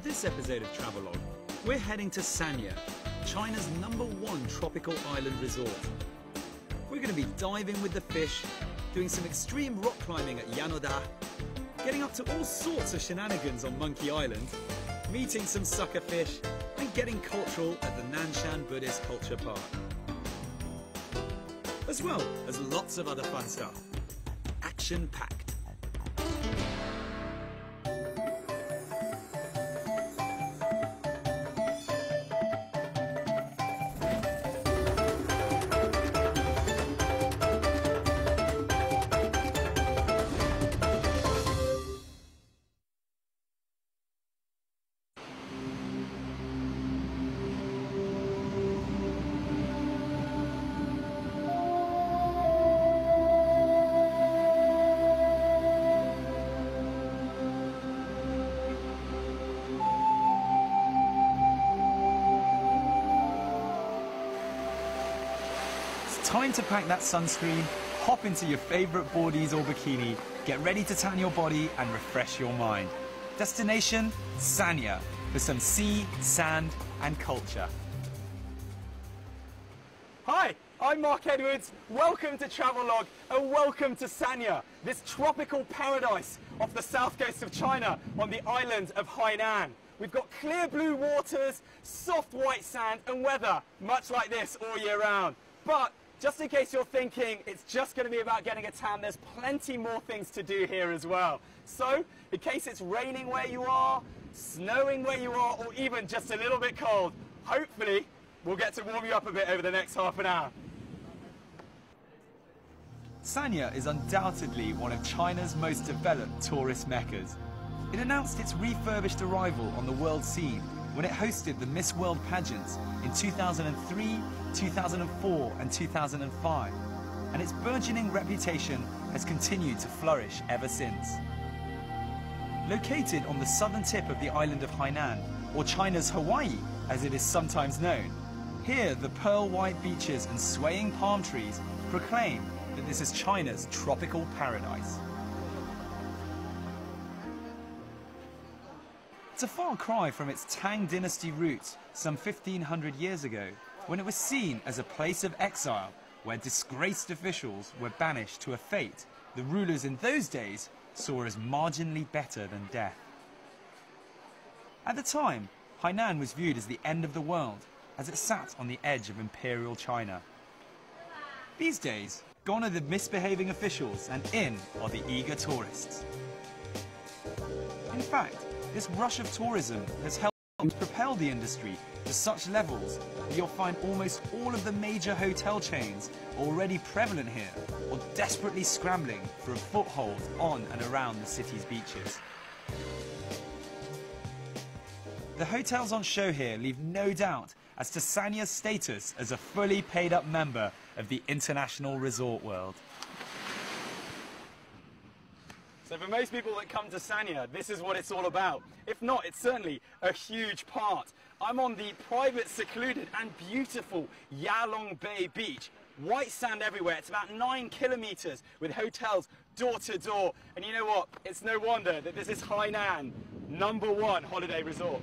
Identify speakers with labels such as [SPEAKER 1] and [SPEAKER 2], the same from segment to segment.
[SPEAKER 1] this episode of Travelogue, we're heading to Sanya, China's #1 tropical island resort. We're going to be diving with the fish, doing some extreme rock climbing at Yanoda, getting up to all sorts of shenanigans on Monkey Island, meeting some sucker fish, and getting cultural at the Nanshan Buddhist Culture Park. As well as lots of other fun stuff. Action-packed. Time to pack that sunscreen, hop into your favourite boardies or bikini, get ready to tan your body and refresh your mind. Destination, Sanya, for some sea, sand and culture.
[SPEAKER 2] Hi, I'm Mark Edwards. Welcome to Travelogue and welcome to Sanya, this tropical paradise off the south coast of China on the island of Hainan. We've got clear blue waters, soft white sand and weather much like this all year round. But just in case you're thinking it's just going to be about getting a tan, there's plenty more things to do here as well. So, in case it's raining where you are, snowing where you are, or even just a little bit cold, hopefully we'll get to warm you up a bit over the next half an hour.
[SPEAKER 1] Sanya is undoubtedly one of China's most developed tourist meccas. It announced its refurbished arrival on the world scene when it hosted the Miss World pageants in 2003, 2004 and 2005, and its burgeoning reputation has continued to flourish ever since. Located on the southern tip of the island of Hainan, or China's Hawaii as it is sometimes known, here the pearl-white beaches and swaying palm trees proclaim that this is China's tropical paradise. It's a far cry from its Tang dynasty roots some 1500 years ago, when it was seen as a place of exile where disgraced officials were banished to a fate the rulers in those days saw as marginally better than death. At the time, Hainan was viewed as the end of the world, as it sat on the edge of imperial China. These days, gone are the misbehaving officials and in are the eager tourists. In fact, this rush of tourism has helped propel the industry to such levels that you'll find almost all of the major hotel chains already prevalent here or desperately scrambling for a foothold on and around the city's beaches. The hotels on show here leave no doubt as to Sanya's status as a fully paid-up member of the international resort world.
[SPEAKER 2] So for most people that come to Sanya, this is what it's all about. If not, it's certainly a huge part. I'm on the private, secluded and beautiful Yalong Bay beach. White sand everywhere. It's about 9 kilometers with hotels door to door. And you know what? It's no wonder that this is Hainan, #1 holiday resort.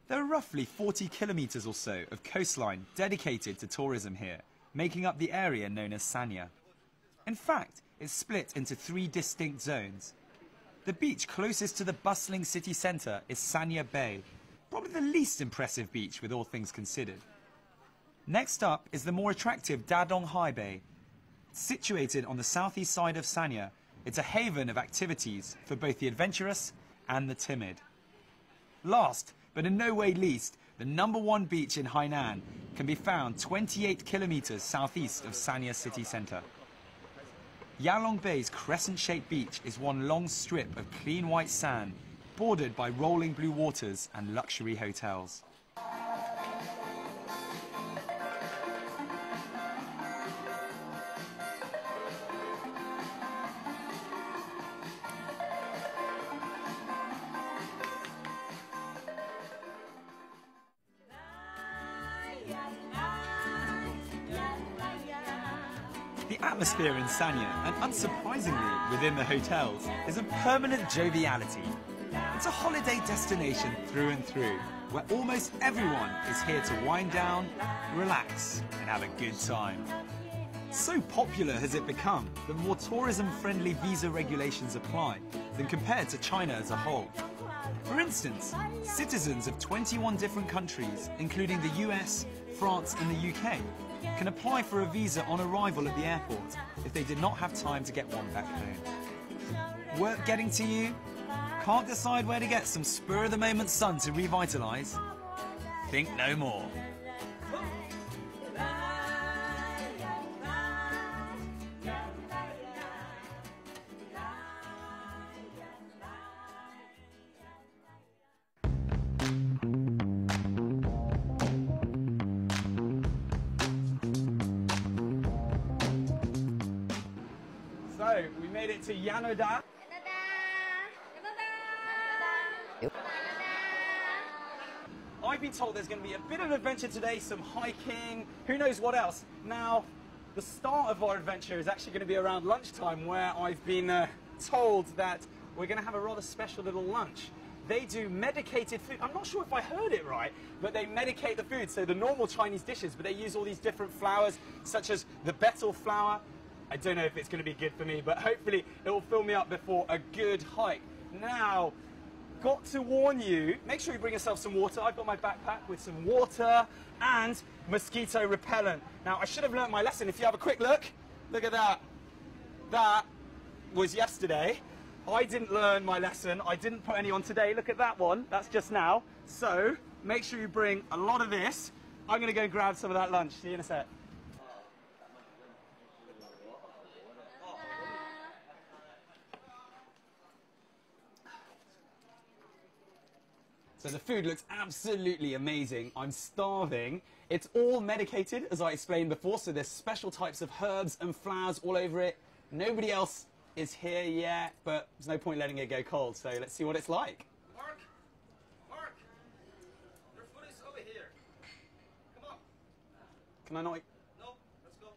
[SPEAKER 1] There are roughly 40 kilometers or so of coastline dedicated to tourism here, making up the area known as Sanya. In fact, it's split into 3 distinct zones. The beach closest to the bustling city centre is Sanya Bay, probably the least impressive beach with all things considered. Next up is the more attractive Dadong Hai Bay. Situated on the southeast side of Sanya, it's a haven of activities for both the adventurous and the timid. Last, but in no way least, the #1 beach in Hainan can be found 28 kilometers southeast of Sanya city centre. Yalong Bay's crescent-shaped beach is one long strip of clean white sand, bordered by rolling blue waters and luxury hotels. The atmosphere in Sanya, and unsurprisingly within the hotels, is of permanent joviality. It's a holiday destination through and through, where almost everyone is here to wind down, relax, and have a good time. So popular has it become that more tourism-friendly visa regulations apply than compared to China as a whole. For instance, citizens of 21 different countries, including the US, France and the UK, can apply for a visa on arrival at the airport if they did not have time to get one back home. Work getting to you? Can't decide where to get some spur-of-the-moment sun to revitalise? Think no more.
[SPEAKER 2] So, we made it to Yanoda. I've been told there's going to be a bit of an adventure today, some hiking, who knows what else. Now, the start of our adventure is actually going to be around lunchtime, where I've been told that we're going to have a rather special little lunch. They do medicated food. I'm not sure if I heard it right, but they medicate the food. So the normal Chinese dishes, but they use all these different flours, such as the betel flour. I don't know if it's going to be good for me, but hopefully it will fill me up before a good hike. Now, got to warn you, make sure you bring yourself some water. I've got my backpack with some water and mosquito repellent. Now, I should have learnt my lesson. If you have a quick look at that. That was yesterday. I didn't learn my lesson. I didn't put any on today. Look at that one. That's just now. So, make sure you bring a lot of this. I'm going to go grab some of that lunch. See you in a sec. So the food looks absolutely amazing. I'm starving. It's all medicated, as I explained before, so there's special types of herbs and flowers all over it. Nobody else is here yet, but there's no point letting it go cold, so let's see what it's like. Mark, your food is over here. Come on. Can I not? No, let's go.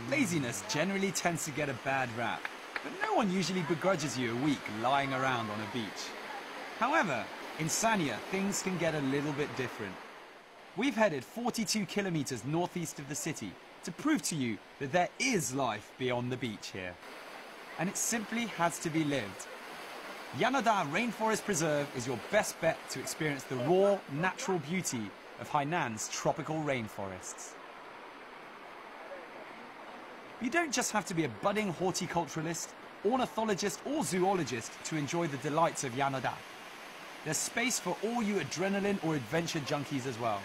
[SPEAKER 1] Laziness generally tends to get a bad rap, but no one usually begrudges you a week lying around on a beach. However, in Sanya, things can get a little bit different. We've headed 42 kilometers northeast of the city to prove to you that there is life beyond the beach here. And it simply has to be lived. Yanoda Rainforest Preserve is your best bet to experience the raw, natural beauty of Hainan's tropical rainforests. You don't just have to be a budding horticulturalist, ornithologist or zoologist to enjoy the delights of Yanoda. There's space for all you adrenaline or adventure junkies as well.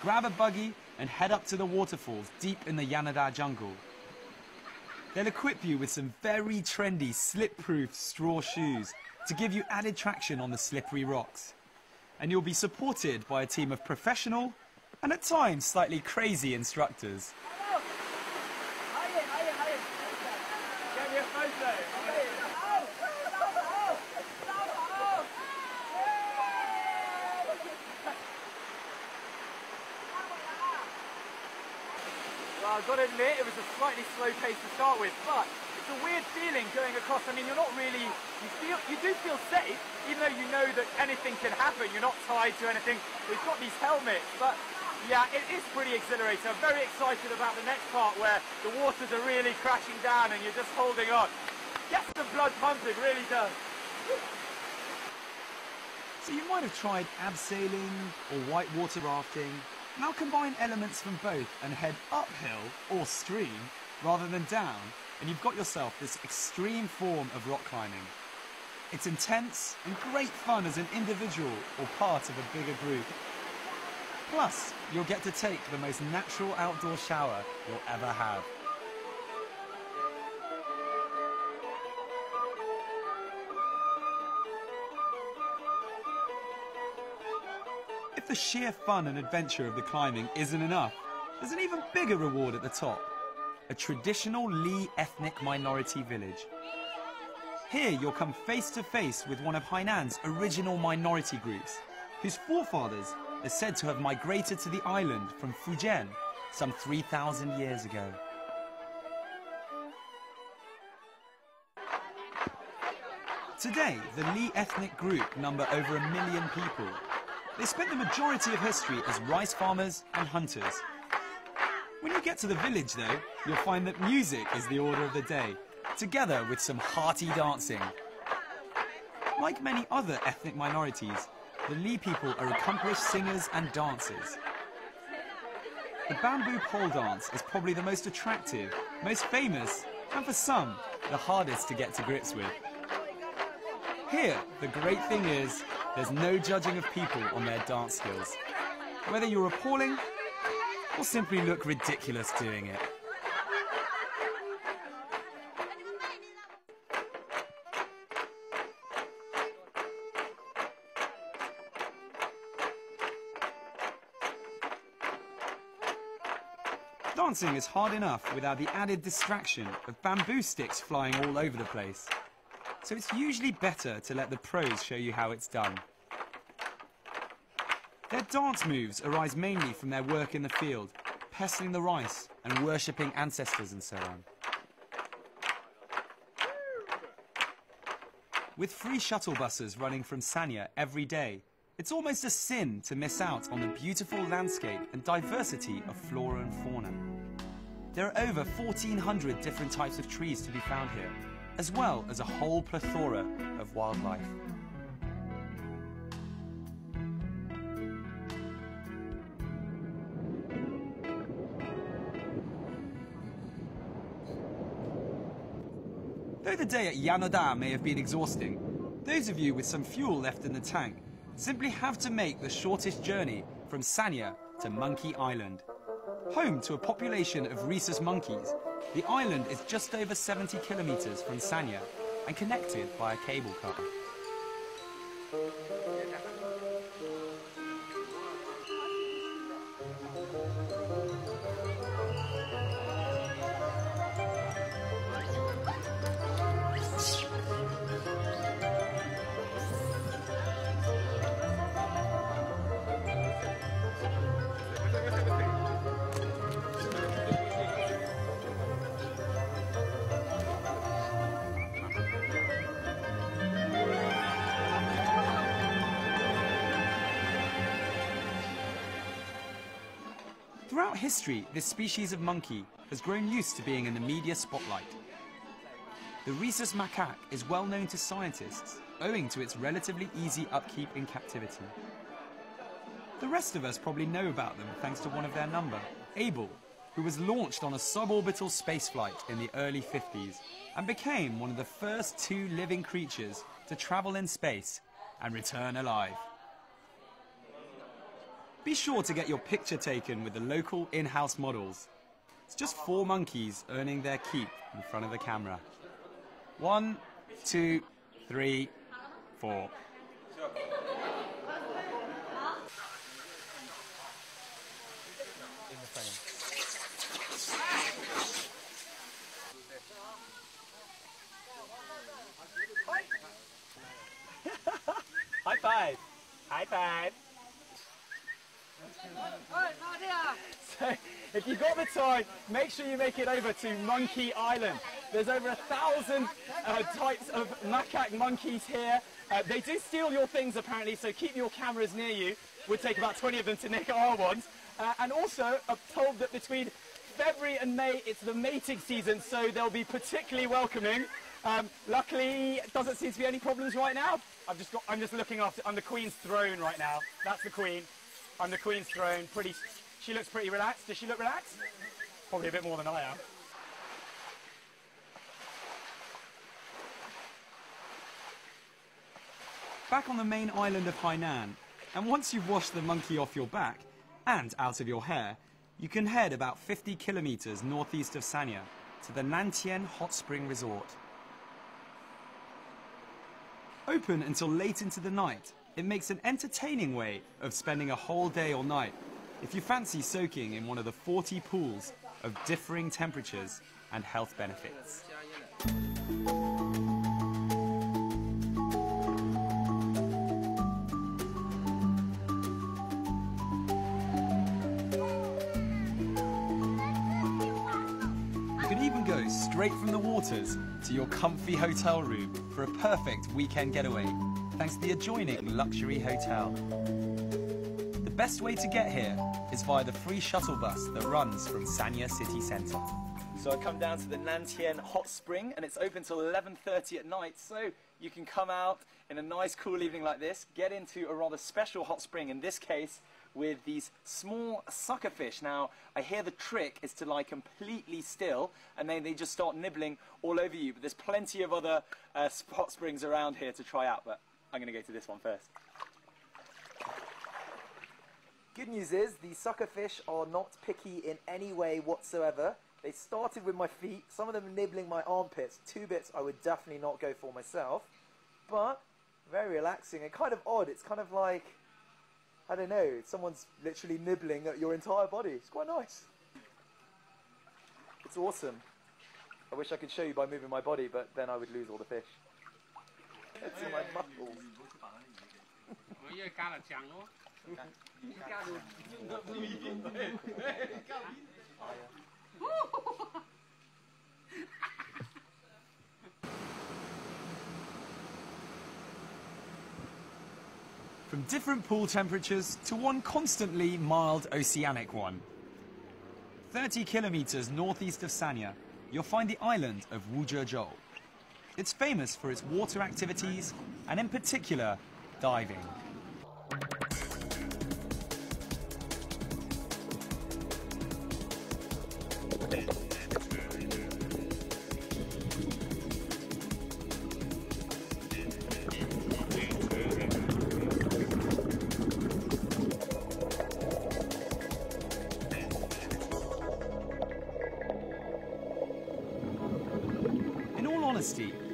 [SPEAKER 1] Grab a buggy and head up to the waterfalls deep in the Yanoda jungle. They'll equip you with some very trendy slip-proof straw shoes to give you added traction on the slippery rocks. And you'll be supported by a team of professional and at times slightly crazy instructors.
[SPEAKER 2] I've got to admit, it was a slightly slow pace to start with, but it's a weird feeling going across. I mean, you're not really, you do feel safe, even though you know that anything can happen. You're not tied to anything. We've got these helmets, but yeah, it is pretty exhilarating. I'm very excited about the next part where the waters are really crashing down and you're just holding on. Gets the blood pumping, really does.
[SPEAKER 1] So you might have tried abseiling or whitewater rafting. Now combine elements from both and head uphill or stream rather than down, and you've got yourself this extreme form of rock climbing. It's intense and great fun as an individual or part of a bigger group. Plus, you'll get to take the most natural outdoor shower you'll ever have. If the sheer fun and adventure of the climbing isn't enough, there's an even bigger reward at the top. A traditional Li ethnic minority village. Here you'll come face to face with one of Hainan's original minority groups, whose forefathers are said to have migrated to the island from Fujian some 3,000 years ago. Today, the Li ethnic group number over 1 million people. They spent the majority of history as rice farmers and hunters. When you get to the village, though, you'll find that music is the order of the day, together with some hearty dancing. Like many other ethnic minorities, the Li people are accomplished singers and dancers. The bamboo pole dance is probably the most attractive, most famous, and for some, the hardest to get to grips with. Here, the great thing is, there's no judging of people on their dance skills, whether you're appalling or simply look ridiculous doing it. Dancing is hard enough without the added distraction of bamboo sticks flying all over the place. So it's usually better to let the pros show you how it's done. Their dance moves arise mainly from their work in the field, pestling the rice and worshipping ancestors and so on. With free shuttle buses running from Sanya every day, it's almost a sin to miss out on the beautiful landscape and diversity of flora and fauna. There are over 1,400 different types of trees to be found here, as well as a whole plethora of wildlife. Though the day at Yanoda may have been exhausting, those of you with some fuel left in the tank simply have to make the shortest journey from Sanya to Monkey Island. Home to a population of rhesus monkeys, the island is just over 70 kilometers from Sanya and connected by a cable car. Throughout history, this species of monkey has grown used to being in the media spotlight. The rhesus macaque is well known to scientists, owing to its relatively easy upkeep in captivity. The rest of us probably know about them thanks to one of their number, Abel, who was launched on a suborbital spaceflight in the early 50s and became one of the first 2 living creatures to travel in space and return alive. Be sure to get your picture taken with the local in-house models. It's just 4 monkeys earning their keep in front of the camera. 1, 2, 3, 4.
[SPEAKER 2] High five! High five! So, if you've got the time, make sure you make it over to Monkey Island. There's over 1,000 types of macaque monkeys here. They do steal your things apparently, so keep your cameras near you. Would take about 20 of them to nick our ones. And also, I'm told that between February and May, it's the mating season, so they'll be particularly welcoming. Luckily, it doesn't seem to be any problems right now. I'm just looking after. I'm the Queen's throne right now. That's the Queen. I'm the Queen's throne. She looks pretty relaxed. Does she look relaxed? Probably a bit more than I am.
[SPEAKER 1] Back on the main island of Hainan, and once you've washed the monkey off your back and out of your hair, you can head about 50 kilometers northeast of Sanya to the Nantian Hot Spring Resort. Open until late into the night, it makes an entertaining way of spending a whole day or night if you fancy soaking in one of the 40 pools of differing temperatures and health benefits. You can even go straight from the waters to your comfy hotel room for a perfect weekend getaway, thanks to the adjoining luxury hotel. The best way to get here is via the free shuttle bus that runs from Sanya city centre. So I come down to the Nantian hot spring and it's open till 11:30 at night, so you can come out in a nice cool evening like this, get into a rather special hot spring, in this case with these small sucker fish. Now, I hear the trick is to lie completely still and then they just start nibbling all over you, but there's plenty of other hot springs around here to try out, but I'm going to go to this one first. Good news is the sucker fish are not picky in any way whatsoever. They started with my feet, some of them nibbling my armpits. 2 bits I would definitely not go for myself, but very relaxing and kind of odd. It's kind of like, I don't know, someone's literally nibbling at your entire body. It's quite nice. It's awesome. I wish I could show you by moving my body, but then I would lose all the fish. It's in my muscles. From different pool temperatures to one constantly mild oceanic one. 30 kilometers northeast of Sanya, you'll find the island of Wuzhezhou. It's famous for its water activities and in particular, diving.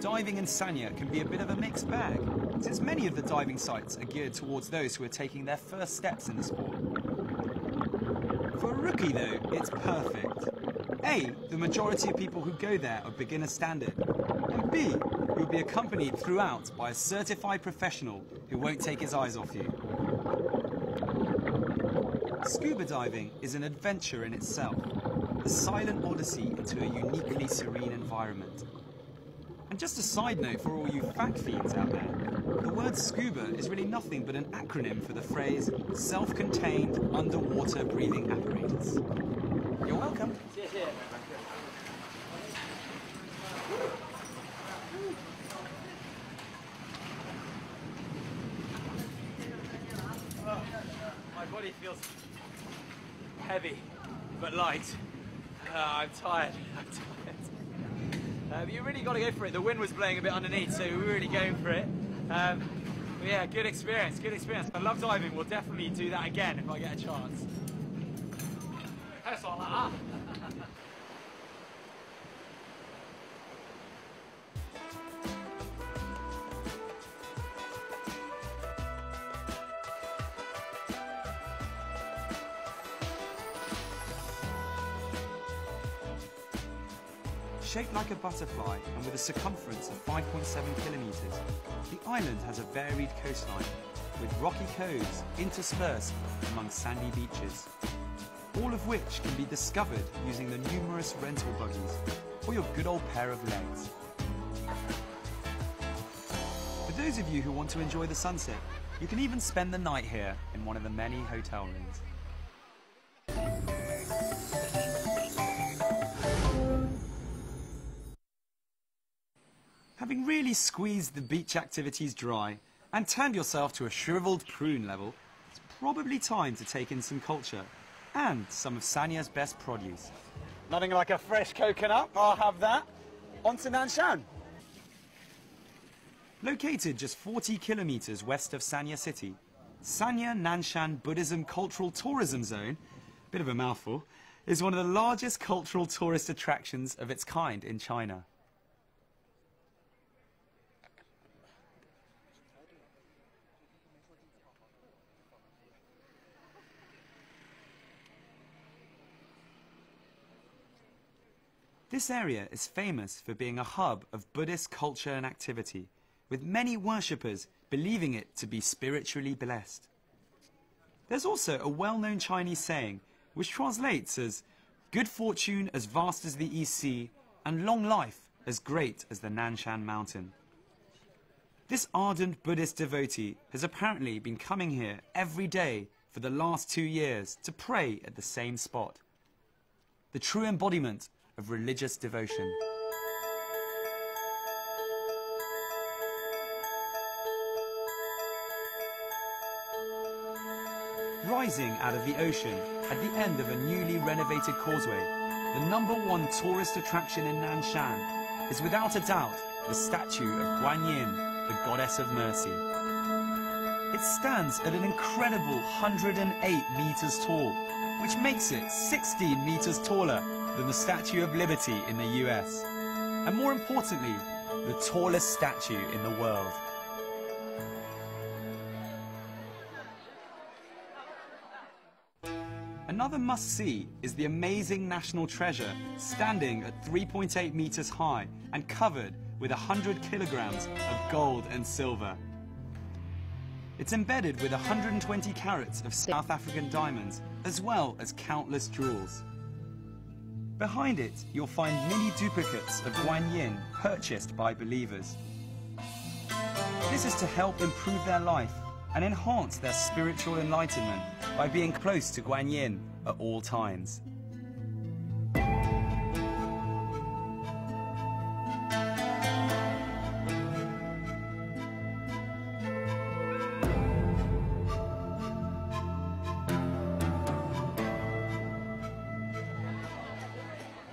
[SPEAKER 1] Diving in Sanya can be a bit of a mixed bag, since many of the diving sites are geared towards those who are taking their first steps in the sport. For a rookie though, it's perfect. A, the majority of people who go there are beginner standard, and B, you'll be accompanied throughout by a certified professional who won't take his eyes off you. Scuba diving is an adventure in itself, a silent odyssey into a uniquely serene environment. And just a side note for all you fact fiends out there, the word scuba is really nothing but an acronym for the phrase self-contained underwater breathing apparatus. You're welcome. My body feels heavy but light. I'm tired. You really got to go for it. The wind was blowing a bit underneath, so we were really going for it. But yeah, good experience, good experience. I love diving. We'll definitely do that again if I get a chance. Shaped like a butterfly and with a circumference of 5.7 kilometers, the island has a varied coastline with rocky coves interspersed among sandy beaches, all of which can be discovered using the numerous rental buggies or your good old pair of legs. For those of you who want to enjoy the sunset, you can even spend the night here in one of the many hotel rooms. Having really squeezed the beach activities dry and turned yourself to a shriveled prune level, it's probably time to take in some culture and some of Sanya's best produce. Nothing like a fresh coconut, I'll have that. On to Nanshan. Located just 40 kilometers west of Sanya city, Sanya Nanshan Buddhism Cultural Tourism Zone, bit of a mouthful, is one of the largest cultural tourist attractions of its kind in China. This area is famous for being a hub of Buddhist culture and activity, with many worshippers believing it to be spiritually blessed. There's also a well-known Chinese saying, which translates as, good fortune as vast as the East Sea, and long life as great as the Nanshan mountain. This ardent Buddhist devotee has apparently been coming here every day for the last 2 years to pray at the same spot. The true embodiment of religious devotion. Rising out of the ocean at the end of a newly renovated causeway, the #1 tourist attraction in Nanshan is without a doubt the statue of Guan Yin, the goddess of mercy. It stands at an incredible 108 meters tall, which makes it 16 meters taller than the Statue of Liberty in the US, and more importantly, the tallest statue in the world. Another must-see is the amazing national treasure standing at 3.8 meters high and covered with 100 kilograms of gold and silver. It's embedded with 120 carats of South African diamonds, as well as countless jewels. Behind it, you'll find mini duplicates of Guan Yin purchased by believers. This is to help improve their life and enhance their spiritual enlightenment by being close to Guan Yin at all times.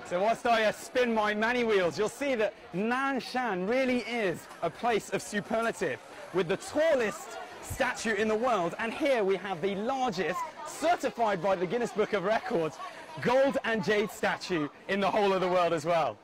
[SPEAKER 2] So whilst I spin my mani wheels, you'll see that Nanshan really is a place of superlative, with the tallest statue in the world, and here we have the largest, certified by the Guinness Book of Records, gold and jade statue in the whole of the world as well.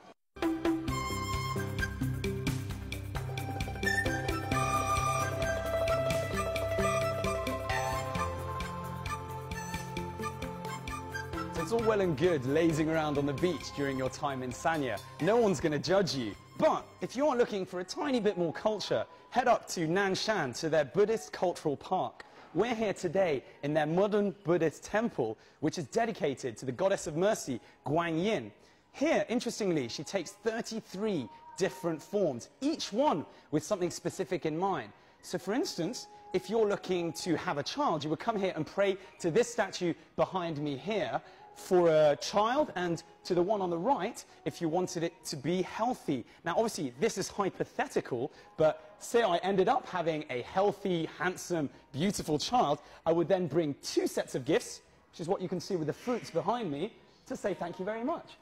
[SPEAKER 2] It's all well and good lazing around on the beach during your time in Sanya. No one's going to judge you. But if you are looking for a tiny bit more culture, head up to Nanshan to their Buddhist Cultural Park. We're here today in their modern Buddhist temple, which is dedicated to the Goddess of Mercy, Guan Yin. Here, interestingly, she takes 33 different forms, each one with something specific in mind. So for instance, if you're looking to have a child, you would come here and pray to this statue behind me here for a child, and to the one on the right if you wanted it to be healthy. Now obviously this is hypothetical, but say I ended up having a healthy, handsome, beautiful child, I would then bring 2 sets of gifts, which is what you can see with the fruits behind me, to say thank you very much.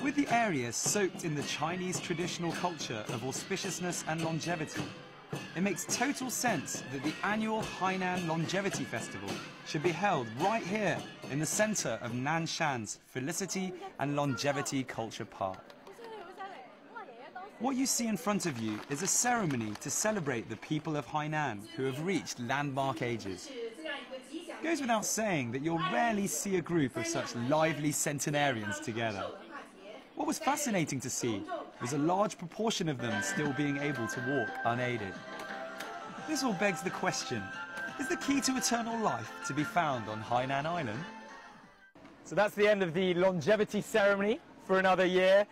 [SPEAKER 1] With the area soaked in the Chinese traditional culture of auspiciousness and longevity, it makes total sense that the annual Hainan Longevity Festival should be held right here in the center of Nanshan's Felicity and Longevity Culture Park. What you see in front of you is a ceremony to celebrate the people of Hainan who have reached landmark ages. It goes without saying that you'll rarely see a group of such lively centenarians together. What was fascinating to see was a large proportion of them still being able to walk unaided. This all begs the question, is the key to eternal life to be found on Hainan Island?
[SPEAKER 2] So that's the end of the longevity ceremony for another year.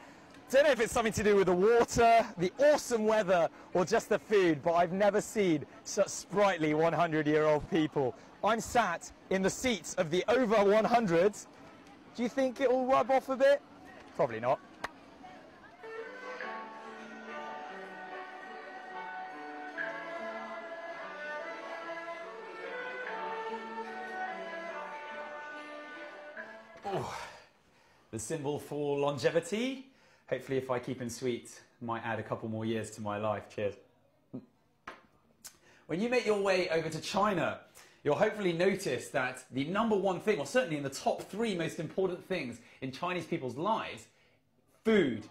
[SPEAKER 2] Don't know if it's something to do with the water, the awesome weather, or just the food, but I've never seen such sprightly 100-year-old people. I'm sat in the seats of the over 100s. Do you think it will rub off a bit? Probably not. Oh, the symbol for longevity. Hopefully if I keep him sweet, might add a couple more years to my life. Cheers. When you make your way over to China, you'll hopefully notice that the #1 thing, or certainly in the top 3 most important things in Chinese people's lives, food.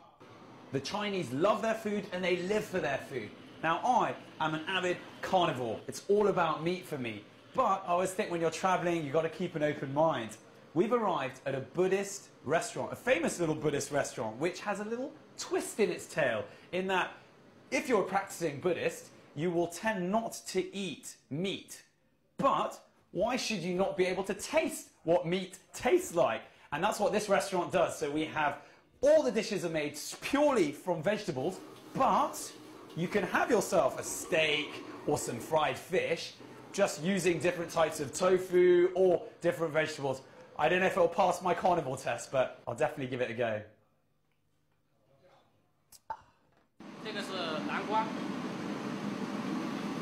[SPEAKER 2] The Chinese love their food and they live for their food. Now I am an avid carnivore. It's all about meat for me.
[SPEAKER 1] But I always think when you're traveling, you've got to keep an open mind. We've arrived at a Buddhist restaurant, a famous little Buddhist restaurant, which has a little twist in its tail, in that if you're a practicing Buddhist, you will tend not to eat meat. But why should you not be able to taste what meat tastes like? And that's what this restaurant does. So we have all the dishes are made purely from vegetables, but you can have yourself a steak or some fried fish just using different types of tofu or different vegetables. I don't know if it'll pass my carnivore test, but I'll definitely give it a go.
[SPEAKER 3] 这个是南瓜，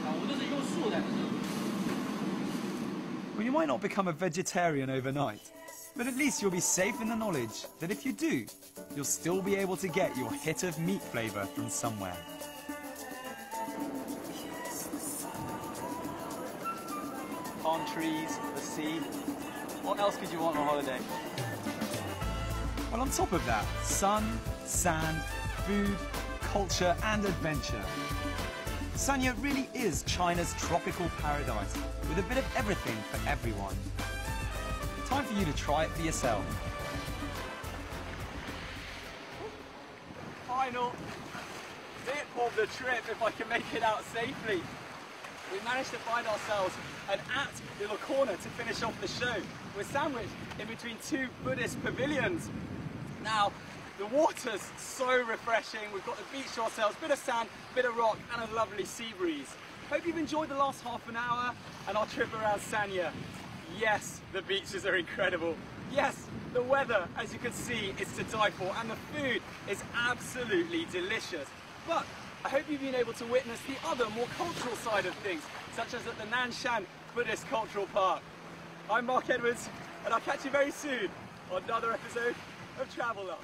[SPEAKER 3] 我们都是用素的。
[SPEAKER 1] Well, you might not become a vegetarian overnight, but at least you'll be safe in the knowledge that if you do, you'll still be able to get your hit of meat flavour from somewhere. Palm trees, the sea. What else could you want on holiday? Well, on top of that, sun, sand, food, culture and adventure. Sanya really is China's tropical paradise, with a bit of everything for everyone. Time for you to try it for yourself.
[SPEAKER 2] Final bit of the trip, if I can make it out safely. We managed to find ourselves an apt little corner to finish off the show. We're sandwiched in between two Buddhist pavilions. Now, the water's so refreshing. We've got the beach to ourselves, bit of sand, bit of rock, and a lovely sea breeze. Hope you've enjoyed the last half an hour and our trip around Sanya. Yes, the beaches are incredible. Yes, the weather, as you can see, is to die for, and the food is absolutely delicious. But I hope you've been able to witness the other, more cultural side of things, such as at the Nanshan Buddhist Cultural Park. I'm Mark Edwards, and I'll catch you very soon on another episode of Travelogue.